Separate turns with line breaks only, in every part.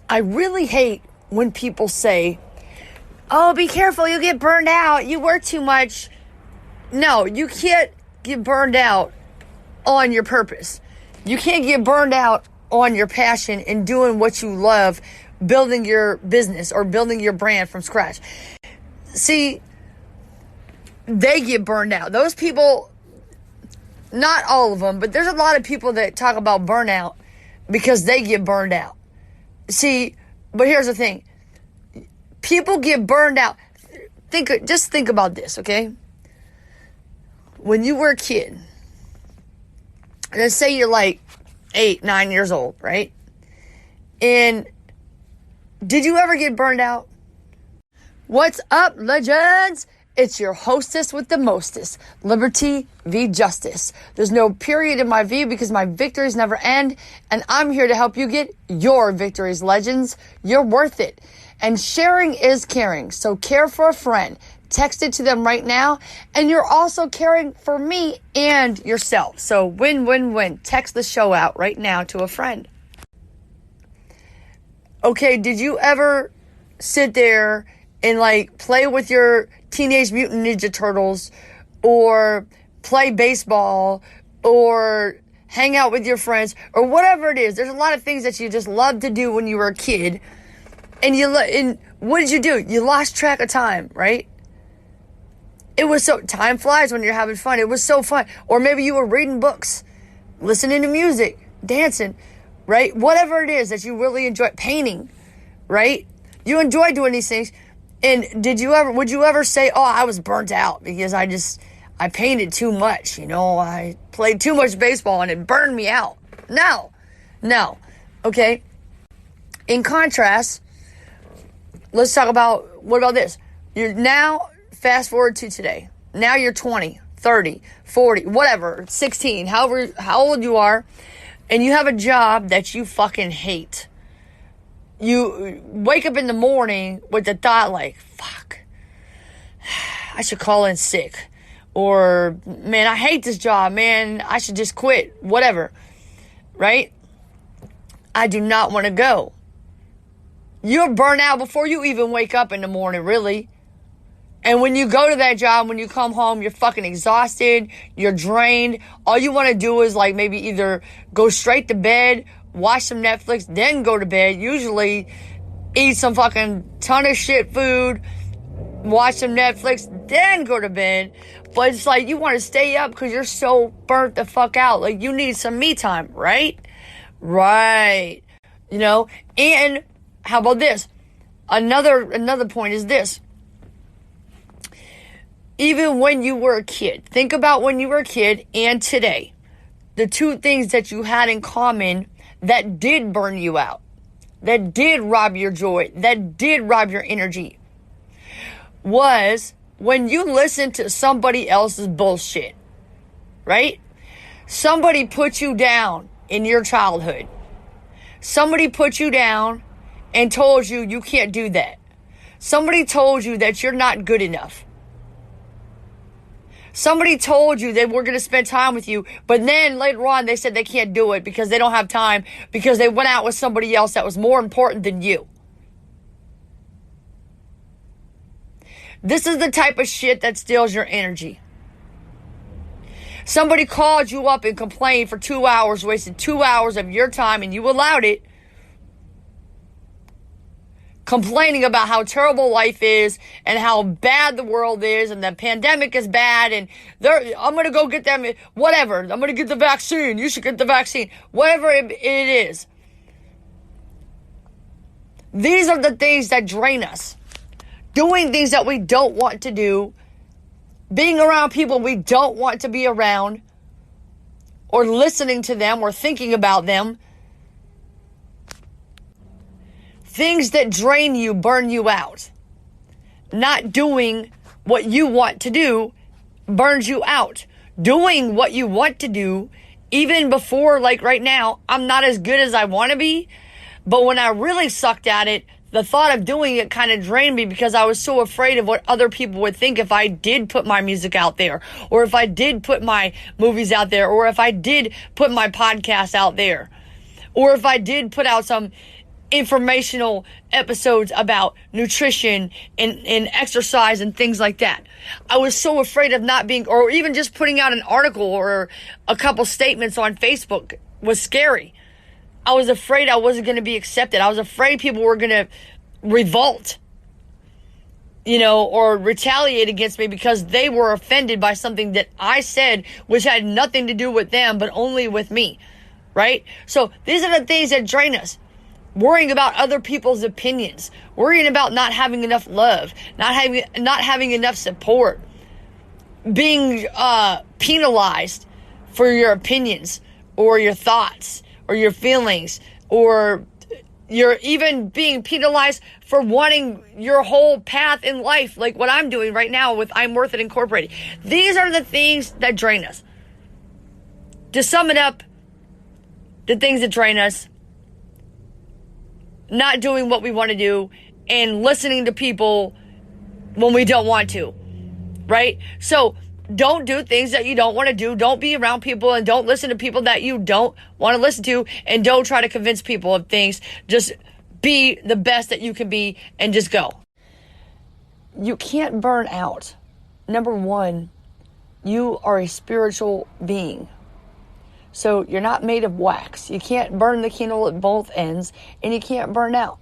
I really hate when people say, oh, be careful, you'll get burned out, you work too much. No, you can't get burned out on your purpose. You can't get burned out on your passion and doing what you love, building your business or building your brand from scratch. See, they get burned out. Those people, not all of them, but there's a lot of people that talk about burnout because they get burned out. See, but here's the thing. People get burned out. Just think about this, okay? When you were a kid, let's say you're like 8, 9 years old, right? And did you ever get burned out? What's up, legends? It's your hostess with the mostest, Liberty v. Justice. There's no period in my V because my victories never end, and I'm here to help you get your victories, legends. You're worth it. And sharing is caring, so care for a friend. Text it to them right now, and you're also caring for me and yourself. So win, win, win. Text the show out right now to a friend. Okay, did you ever sit there and play with your Teenage Mutant Ninja Turtles or play baseball or hang out with your friends or whatever it is? There's a lot of things that you just loved to do when you were a kid. And what did you do? You lost track of time, right? It was time flies when you're having fun. It was so fun. Or maybe you were reading books, listening to music, dancing, right? Whatever it is that you really enjoy, painting, right? You enjoy doing these things. And would you ever say, oh, I was burnt out because I painted too much, I played too much baseball and it burned me out? No, okay? In contrast, let's talk about, what about this? You're now, fast forward to today. Now you're 20, 30, 40, whatever, 16, how old you are, and you have a job that you fucking hate. You wake up in the morning with the thought fuck, I should call in sick. Or, man, I hate this job, man, I should just quit, whatever, right? I do not want to go. You're burnt out before you even wake up in the morning, really. And when you go to that job, when you come home, you're fucking exhausted, you're drained. All you want to do is maybe either go straight to bed, watch some Netflix, then go to bed. Usually eat some fucking ton of shit food, watch some Netflix, then go to bed. But it's you want to stay up because you're so burnt the fuck out. You need some me time, right? Right. And how about this? Another point is this. Even when you were a kid, think about when you were a kid and today. The two things that you had in common that did burn you out, that did rob your joy, that did rob your energy, was when you listened to somebody else's bullshit, right? Somebody put you down in your childhood. Somebody put you down and told you you can't do that. Somebody told you that you're not good enough. Somebody told you they were going to spend time with you, but then later on they said they can't do it because they don't have time because they went out with somebody else that was more important than you. This is the type of shit that steals your energy. Somebody called you up and complained for 2 hours, wasted 2 hours of your time, and you allowed it. Complaining about how terrible life is and how bad the world is and the pandemic is bad and I'm going to go get them, whatever. I'm going to get the vaccine. You should get the vaccine. Whatever it is. These are the things that drain us. Doing things that we don't want to do. Being around people we don't want to be around. Or listening to them or thinking about them. Things that drain you, burn you out. Not doing what you want to do burns you out. Doing what you want to do, even before, right now, I'm not as good as I want to be. But when I really sucked at it, the thought of doing it kind of drained me because I was so afraid of what other people would think if I did put my music out there. Or if I did put my movies out there. Or if I did put my podcast out there. Or if I did put out some informational episodes about nutrition and exercise and things like that. I was so afraid of not being, or even just putting out an article or a couple statements on Facebook was scary. I was afraid I wasn't going to be accepted. I was afraid people were going to revolt, or retaliate against me because they were offended by something that I said, which had nothing to do with them, but only with me, right? So these are the things that drain us. Worrying about other people's opinions, worrying about not having enough love, not having enough support, being penalized for your opinions or your thoughts or your feelings, or you're even being penalized for wanting your whole path in life, like what I'm doing right now with I'm Worth It Incorporated. These are the things that drain us. To sum it up, the things that drain us: not doing what we want to do and listening to people when we don't want to, right? So don't do things that you don't want to do. Don't be around people, and don't listen to people that you don't want to listen to, and don't try to convince people of things. Just be the best that you can be and just go. You can't burn out. Number one, you are a spiritual being. So you're not made of wax. You can't burn the candle at both ends, and you can't burn out.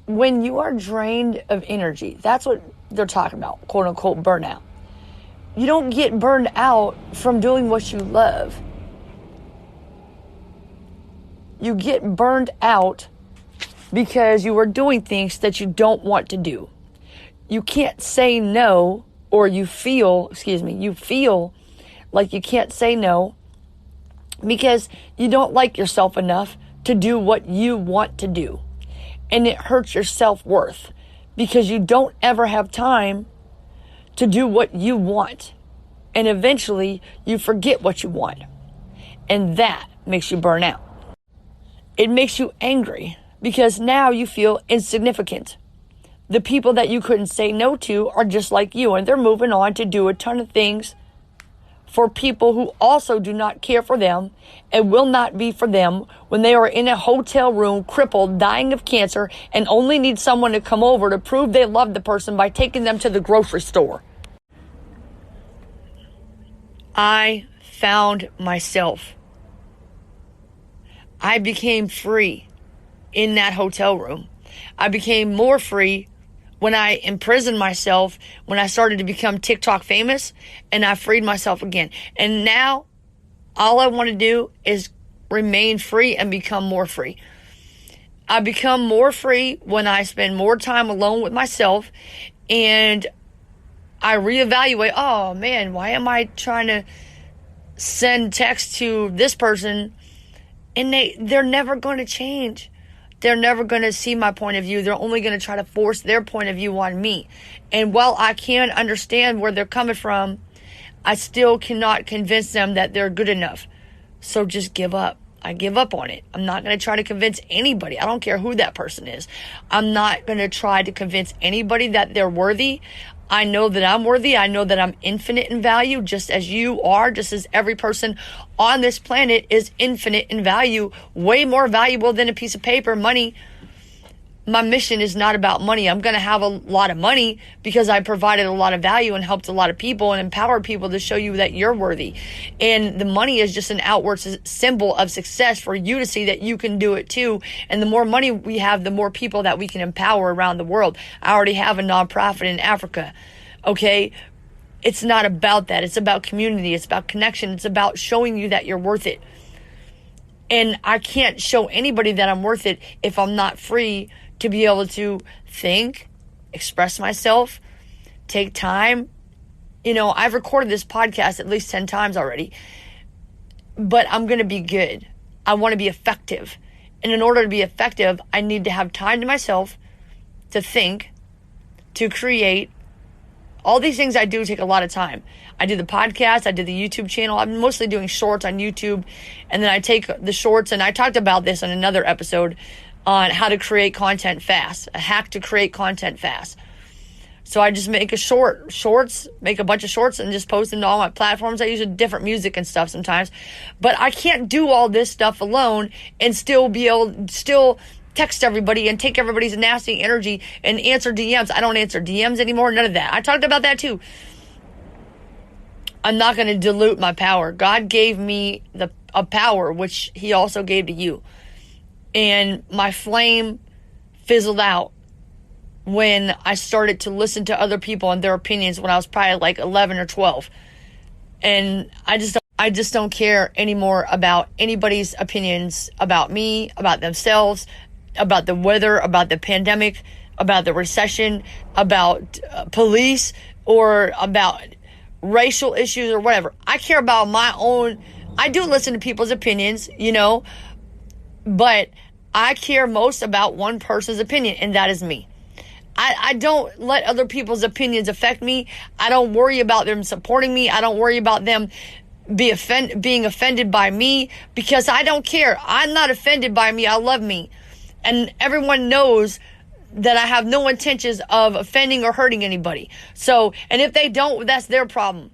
When you are drained of energy, that's what they're talking about, quote unquote, burnout. You don't get burned out from doing what you love. You get burned out because you are doing things that you don't want to do. You can't say no, or you feel like you can't say no because you don't like yourself enough to do what you want to do. And it hurts your self-worth because you don't ever have time to do what you want. And eventually you forget what you want. And that makes you burn out. It makes you angry because now you feel insignificant. The people that you couldn't say no to are just like you, and they're moving on to do a ton of things for people who also do not care for them and will not be for them when they are in a hotel room, crippled, dying of cancer, and only need someone to come over to prove they love the person by taking them to the grocery store. I found myself. I became free in that hotel room. I became more free when I imprisoned myself, when I started to become TikTok famous, and I freed myself again. And now all I want to do is remain free and become more free. I become more free when I spend more time alone with myself, and I reevaluate, oh man, why am I trying to send text to this person? And they're never going to change. They're never going to see my point of view. They're only going to try to force their point of view on me. And while I can understand where they're coming from, I still cannot convince them that they're good enough. So just give up. I give up on it. I'm not going to try to convince anybody. I don't care who that person is. I'm not going to try to convince anybody that they're worthy. I know that I'm worthy. I know that I'm infinite in value, just as you are, just as every person on this planet is infinite in value, way more valuable than a piece of paper, money. My mission is not about money. I'm going to have a lot of money because I provided a lot of value and helped a lot of people and empowered people to show you that you're worthy. And the money is just an outward symbol of success for you to see that you can do it too. And the more money we have, the more people that we can empower around the world. I already have a nonprofit in Africa. Okay. It's not about that. It's about community. It's about connection. It's about showing you that you're worth it. And I can't show anybody that I'm worth it if I'm not free to be able to think, express myself, take time. I've recorded this podcast at least 10 times already, but I'm going to be good. I want to be effective. And in order to be effective, I need to have time to myself to think, to create. All these things I do take a lot of time. I do the podcast, I did the YouTube channel. I'm mostly doing shorts on YouTube. And then I take the shorts, and I talked about this in another episode on how to create content fast, a hack to create content fast. So I just make make a bunch of shorts and just post them to all my platforms. I use different music and stuff sometimes. But I can't do all this stuff alone and still text everybody and take everybody's nasty energy and answer DMs. I don't answer DMs anymore. None of that. I talked about that too. I'm not going to dilute my power. God gave me a power, which he also gave to you. And my flame fizzled out when I started to listen to other people and their opinions when I was probably like 11 or 12. And I just don't care anymore about anybody's opinions about me, about themselves, about the weather, about the pandemic, about the recession, about police, or about racial issues or whatever. I care about my own. I do listen to people's opinions, but I care most about one person's opinion, and that is me. I don't let other people's opinions affect me. I don't worry about them supporting me. I don't worry about them being offended by me, because I don't care. I'm not offended by me. I love me. And everyone knows that I have no intentions of offending or hurting anybody. So, and if they don't, that's their problem.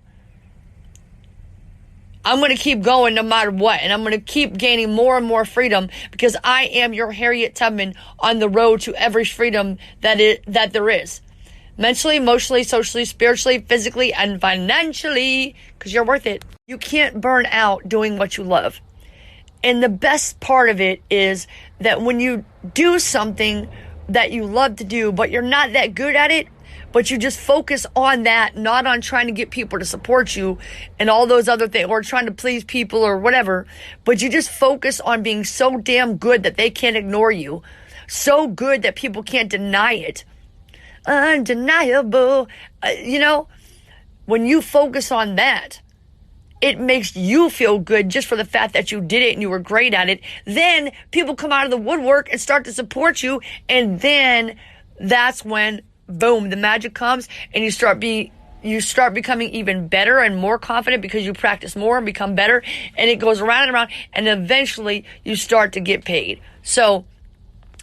I'm going to keep going no matter what. And I'm going to keep gaining more and more freedom, because I am your Harriet Tubman on the road to every freedom that there is. Mentally, emotionally, socially, spiritually, physically, and financially, because you're worth it. You can't burn out doing what you love. And the best part of it is that when you do something that you love to do, but you're not that good at it, but you just focus on that, not on trying to get people to support you and all those other things, or trying to please people or whatever, but you just focus on being so damn good that they can't ignore you, so good that people can't deny it. Undeniable. When you focus on that, it makes you feel good just for the fact that you did it and you were great at it. Then people come out of the woodwork and start to support you. And then that's when, boom, the magic comes, and you start becoming even better and more confident because you practice more and become better. And it goes around and around, and eventually you start to get paid. So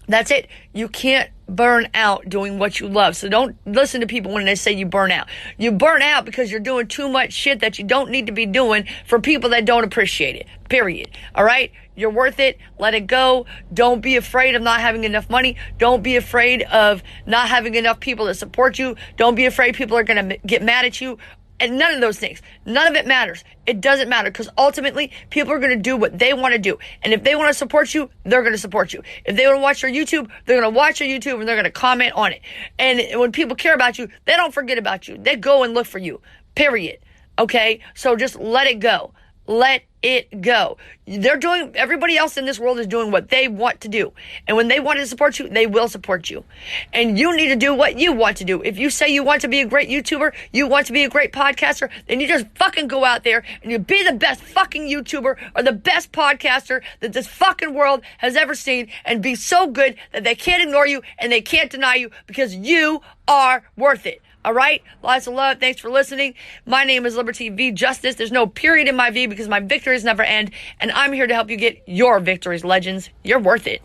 that's it. You can't burn out doing what you love. So don't listen to people when they say you burn out. You burn out because you're doing too much shit that you don't need to be doing for people that don't appreciate it. Period. All right? You're worth it. Let it go. Don't be afraid of not having enough money. Don't be afraid of not having enough people to support you. Don't be afraid people are going to get mad at you. And none of those things. None of it matters. It doesn't matter, because ultimately people are going to do what they want to do. And if they want to support you, they're going to support you. If they want to watch your YouTube, they're going to watch your YouTube and they're going to comment on it. And when people care about you, they don't forget about you. They go and look for you. Period. Okay? So just let it go. Let it go. Everybody else in this world is doing what they want to do. And when they want to support you, they will support you. And you need to do what you want to do. If you say you want to be a great YouTuber, you want to be a great podcaster, then you just fucking go out there and you be the best fucking YouTuber or the best podcaster that this fucking world has ever seen, and be so good that they can't ignore you and they can't deny you, because you are worth it. All right? Lots of love. Thanks for listening. My name is Liberty V Justice. There's no period in my V, because my victories never end. And I'm here to help you get your victories, legends. You're worth it.